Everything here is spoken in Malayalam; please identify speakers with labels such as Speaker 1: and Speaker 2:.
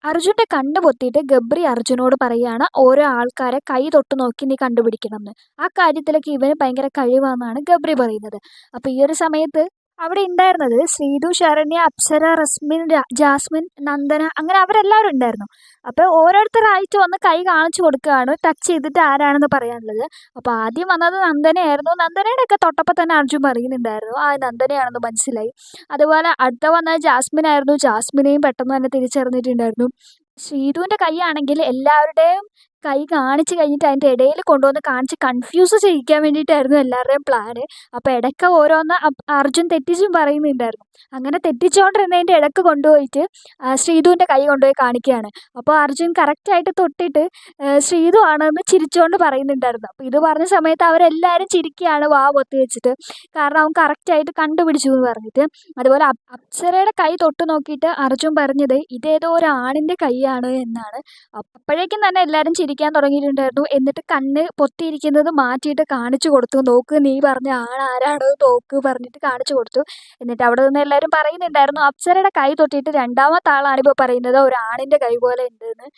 Speaker 1: അർജുന്റെ കണ്ണ് പൊത്തിയിട്ട് ഗബ്രി അർജുനോട് പറയാണ് ഓരോ ആൾക്കാരെ കൈ തൊട്ട് നോക്കി നീ കണ്ടുപിടിക്കണം എന്ന്. ആ കാര്യത്തിലൊക്കെ ഇവന് ഭയങ്കര കഴിവാണെന്നാണ് ഗബ്രി പറയുന്നത്. അപ്പോൾ ഈ ഒരു സമയത്ത് അവിടെ ഉണ്ടായിരുന്നത് ശ്രീതു, ശരണ്യ, അപ്സര, റസ്മിൻ, ജാസ്മിൻ, നന്ദന, അങ്ങനെ അവരെല്ലാവരും ഉണ്ടായിരുന്നു. അപ്പോൾ ഓരോരുത്തരായിട്ട് വന്ന് കൈ കാണിച്ചു കൊടുക്കുകയാണ് ടച്ച് ചെയ്തിട്ട് ആരാണെന്ന് പറയാനുള്ളത്. അപ്പോൾ ആദ്യം വന്നത് നന്ദനയായിരുന്നു. നന്ദനയുടെയൊക്കെ തൊട്ടപ്പോൾ തന്നെ അർജുൻ പറയുന്നുണ്ടായിരുന്നു ആ നന്ദനയാണെന്ന് മനസ്സിലായി. അതുപോലെ അടുത്ത വന്നത് ജാസ്മിൻ ആയിരുന്നു. ജാസ്മിനെയും പെട്ടെന്ന് തന്നെ തിരിച്ചറിഞ്ഞിട്ടുണ്ടായിരുന്നു. ശ്രീധുവിൻ്റെ കൈയാണെങ്കിൽ എല്ലാവരുടെയും കൈ കാണിച്ച് കഴിഞ്ഞിട്ട് അതിൻ്റെ ഇടയിൽ കൊണ്ടുവന്ന് കാണിച്ച് കൺഫ്യൂസ് ചെയ്യിക്കാൻ വേണ്ടിയിട്ടായിരുന്നു എല്ലാവരുടെയും പ്ലാന്. അപ്പോൾ ഇടയ്ക്ക് ഓരോന്ന് അർജുൻ തെറ്റിച്ചും പറയുന്നുണ്ടായിരുന്നു. അങ്ങനെ തെറ്റിച്ചുകൊണ്ടിരുന്നതിൻ്റെ ഇടയ്ക്ക് കൊണ്ടുപോയിട്ട് ശ്രീധുവിൻ്റെ കൈ കൊണ്ടുപോയി കാണിക്കുകയാണ്. അപ്പോൾ അർജുൻ കറക്റ്റായിട്ട് തൊട്ടിട്ട് ശ്രീധു ആണെന്ന് ചിരിച്ചുകൊണ്ട് പറയുന്നുണ്ടായിരുന്നു. അപ്പോൾ ഇത് പറഞ്ഞ സമയത്ത് അവരെല്ലാവരും ചിരിക്കുകയാണ് വാ പൊത്തി വെച്ചിട്ട്. കാരണം അവൻ കറക്റ്റായിട്ട് കണ്ടുപിടിച്ചു എന്ന് പറഞ്ഞിട്ട്. അതുപോലെ അപ്സരയുടെ കൈ തൊട്ട് നോക്കിയിട്ട് അർജുൻ പറഞ്ഞത് ഇതേതോ ഒരു ആണിൻ്റെ കൈയാണ് എന്നാണ്. അപ്പോഴേക്കും തന്നെ എല്ലാവരും ചിരിക്കാൻ തുടങ്ങിയിട്ടുണ്ടായിരുന്നു. എന്നിട്ട് കണ്ണ് പൊത്തിയിരിക്കുന്നത് മാറ്റിയിട്ട് കാണിച്ചു കൊടുത്തു. നോക്ക് നീ പറഞ്ഞ ആരാണോ നോക്ക് പറഞ്ഞിട്ട് കാണിച്ചു കൊടുത്തു. എന്നിട്ട് അവിടെ നിന്ന് എല്ലാവരും പറയുന്നുണ്ടായിരുന്നു അപ്സരയുടെ കൈ തൊട്ടിട്ട് രണ്ടാമത്തെ ആളാണ് ഇപ്പോൾ പറയുന്നത് ഒരു ആണിൻ്റെ കൈ പോലെ ഉണ്ട് എന്ന്.